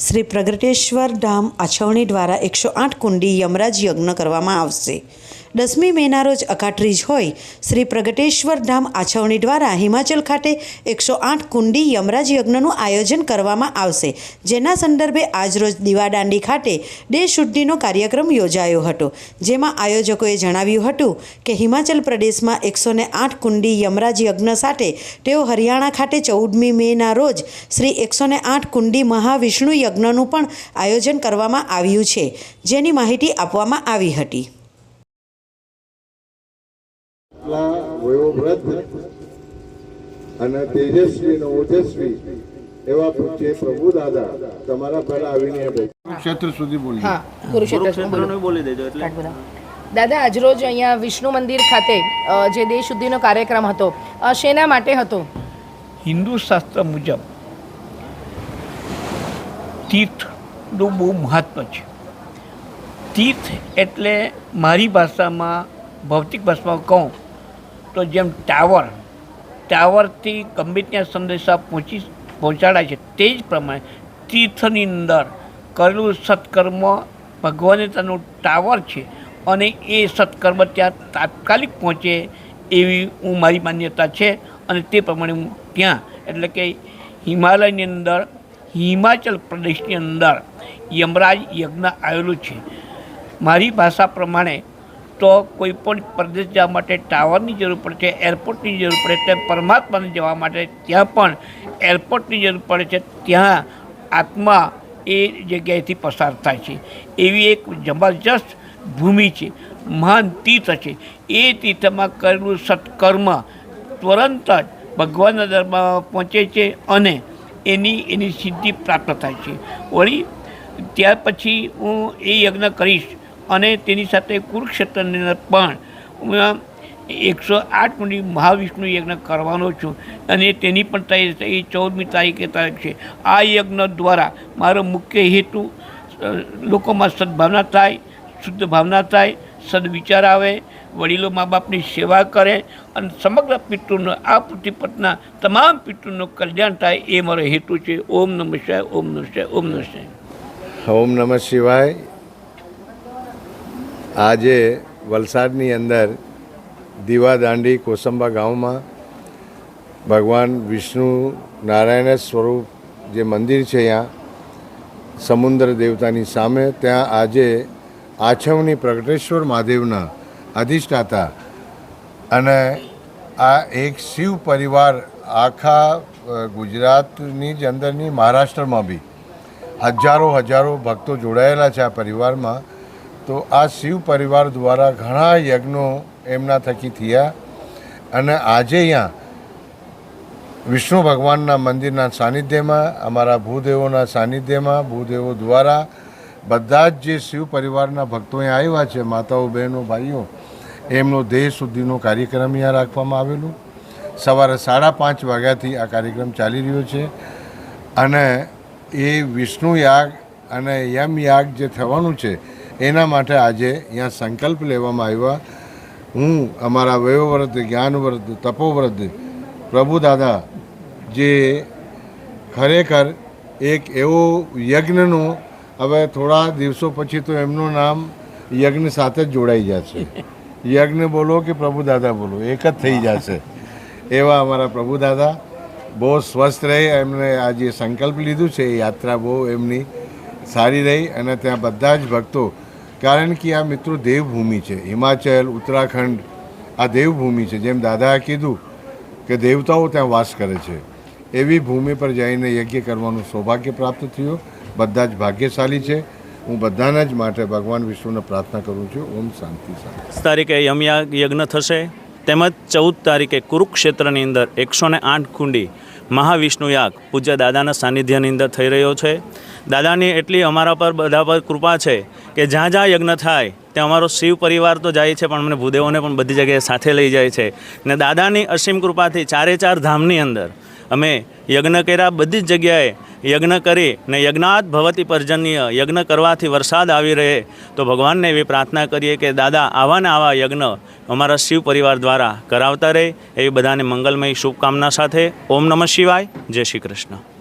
શ્રી પ્રગટેશ્વર ધામ આછવણી દ્વારા 108 કુંડી યમરાજ યજ્ઞ કરવામાં આવશે। 10મી મેના રોજ અકાત્રીજ હોય શ્રી પ્રગટેશ્વર ધામ આછવણી દ્વારા હિમાચલ ખાતે 108 કુંડી યમરાજ યજ્ઞનું આયોજન કરવામાં આવશે, જેના સંદર્ભે આજરોજ દીવાદાંડી ખાતે દેહ શુદ્ધિનો કાર્યક્રમ યોજાયો હતો, જેમાં આયોજકોએ જણાવ્યું હતું કે હિમાચલ પ્રદેશમાં 108 કુંડી યમરાજ યજ્ઞ સાથે તેઓ હરિયાણા ખાતે 14મી મેના રોજ શ્રી 108 કુંડી મહાવિષ્ણુ યજ્ઞનું પણ આયોજન કરવામાં આવ્યું છે, જેની માહિતી આપવામાં આવી હતી। વયોવૃદ્ધ અને તેજસ્વી અને ઓજસ્વી એવા પૂજ્ય પ્રભુ દાદા તમારા પહેલા આવીને ક્ષેત્ર સુધી બોલી કુરુક્ષેત્રનું બોલી દેજો એટલે દાદા આજરોજ અહીંયા વિષ્ણુ મંદિર ખાતે જે દેહ શુદ્ધિનો કાર્યક્રમ હતો, શેના માટે હતો? હિન્દુ શાસ્ત્ર મુજબ તીર્થનું બહુ મહત્વ છે। તીર્થ એટલે મારી ભાષામાં, ભૌતિક ભાષામાં કહું તો જેમ ટાવરથી ગમે ત્યાં સંદેશા પહોંચાડાય છે, તે જ પ્રમાણે તીર્થની અંદર કરેલું સત્કર્મ ભગવાને તેનું ટાવર છે અને એ સત્કર્મ ત્યાં તાત્કાલિક પહોંચે એવી મારી માન્યતા છે અને તે પ્રમાણે હું ત્યાં એટલે કે હિમાલયની અંદર, હિમાચલ પ્રદેશની અંદર યમરાજ યજ્ઞ આવેલું છે। મારી ભાષા પ્રમાણે તો કોઈ પણ પ્રદેશ જવા માટે ટાવરની જરૂર પડે છે, એરપોર્ટની જરૂર પડે છે, પરમાત્માને જવા માટે ત્યાં પણ એરપોર્ટની જરૂર પડે છે, ત્યાં આત્મા એ જગ્યાએથી પસાર થાય છે। એવી એક જબરજસ્ત ભૂમિ છે, મહાન તીર્થ છે। એ તીર્થમાં કરેલું સત્કર્મ તુરંત જ ભગવાનના દરબારમાં પહોંચે છે અને એની સિદ્ધિ પ્રાપ્ત થાય છે। વળી ત્યાર પછી હું એ યજ્ઞ કરીશ અને તેની સાથે કુરુક્ષેત્રની અંદર પણ 108 કુંડી મહાવિષ્ણુ યજ્ઞ કરવાનો છું અને તેની પણ તૈયારી 14મી તારીખે છે। આ યજ્ઞ દ્વારા મારો મુખ્ય હેતુ લોકોમાં સદભાવના થાય, શુદ્ધ ભાવના થાય, સદવિચાર આવે, વડીલો મા બાપની સેવા કરે અને સમગ્ર પિતૃનો, આ પૃથ્વી પરના તમામ પિતૃનું કલ્યાણ થાય, એ મારો હેતુ છે। ઓમ નમઃ શિવાય, ઓમ નમઃ શિવાય, ઓમ નમઃ શિવાય। ઓમ નમઃ શિવાય। આજે વલસાડની અંદર દીવાદાંડી કોસંબા ગામમાં ભગવાન વિષ્ણુ નારાયણ સ્વરૂપ જે મંદિર છે, અહીંયા સમુદ્ર દેવતાની સામે, ત્યાં આજે આછવણી પ્રગટેશ્વર મહાદેવના અધિષ્ઠાતા અને આ એક શિવ પરિવાર આખા ગુજરાતની જ અંદરની, મહારાષ્ટ્રમાં બી હજારો ભક્તો જોડાયેલા છે આ પરિવારમાં। તો આ શિવ પરિવાર દ્વારા ઘણા યજ્ઞો એમના થકી થયા અને આજે અહીંયા વિષ્ણુ ભગવાનના મંદિરના સાનિધ્યમાં, અમારા ભૂદેવોના સાનિધ્યમાં, ભૂદેવો દ્વારા બધા જ જે શિવ પરિવારના ભક્તો અહીંયા આવ્યા છે, માતાઓ, બહેનો, ભાઈઓ, એમનો દેહ શુદ્ધિનો કાર્યક્રમ અહીંયા રાખવામાં આવેલું। સવારે 5:30 વાગ્યાથી આ કાર્યક્રમ ચાલી રહ્યો છે અને એ વિષ્ણુ યાગ અને યમ યાગ જે થવાનું છે એના માટે આજે અહીંયા સંકલ્પ લેવામાં આવ્યા। હું અમારા વયોવૃદ્ધ, જ્ઞાનવૃદ્ધ, તપોવૃદ્ધ પ્રભુ દાદા જે ખરેખર એક એવો યજ્ઞનો, હવે થોડા દિવસો પછી તો એમનું નામ યજ્ઞ સાથે જ જોડાઈ જશે। યજ્ઞ બોલો કે પ્રભુ દાદા બોલો, એક જ થઈ જશે એવા અમારા પ્રભુ દાદા બહુ સ્વસ્થ રહે, એમને આજે સંકલ્પ લીધું છે, એ યાત્રા બહુ એમની સારી રહી અને ત્યાં બધા જ ભક્તો, કારણ કે આ મિત્રો દેવભૂમિ છે, હિમાચલ, ઉત્તરાખંડ આ દેવભૂમિ છે। જેમ દાદાએ કીધું કે દેવતાઓ ત્યાં વાસ કરે છે, એવી ભૂમિ પર જઈને યજ્ઞ કરવાનું સૌભાગ્ય પ્રાપ્ત થયું। બધા જ ભાગ્યશાળી છે। હું બધાના જ માટે ભગવાન વિષ્ણુને પ્રાર્થના કરું છું। ઓમ શાંતિ શાંતિ। તારીખે યમયાગ યજ્ઞ થશે, તેમજ 14 તારીખે કુરુક્ષેત્રની અંદર 108 કુંડી મહાવિષ્ણુ યાગ પૂજ્ય દાદાના સાનિધ્યની અંદર થઈ રહ્યો છે। દાદાની એટલી અમારા પર બધા પર કૃપા છે કે જ્યાં જ્યાં યજ્ઞ થાય ત્યાં અમારો શિવ પરિવાર તો જાય છે, પણ અમને ભૂદેવોને પણ બધી જગ્યાએ સાથે લઈ જાય છે ને દાદાની અસીમ કૃપાથી 4 ધામની અંદર અમે યજ્ઞ કર્યા, બધી જ જગ્યાએ યજ્ઞ કરી ને યજ્ઞાત ભવતી પર્જન્ય, યજ્ઞ કરવાથી વરસાદ આવી રહે તો ભગવાનને એવી પ્રાર્થના કરીએ કે દાદા આવા ને આવા યજ્ઞ અમારા શિવ પરિવાર દ્વારા કરાવતા રહે, એવી બધાને મંગલમય શુભકામના સાથે ઓમ નમઃ શિવાય। જય શ્રી કૃષ્ણ।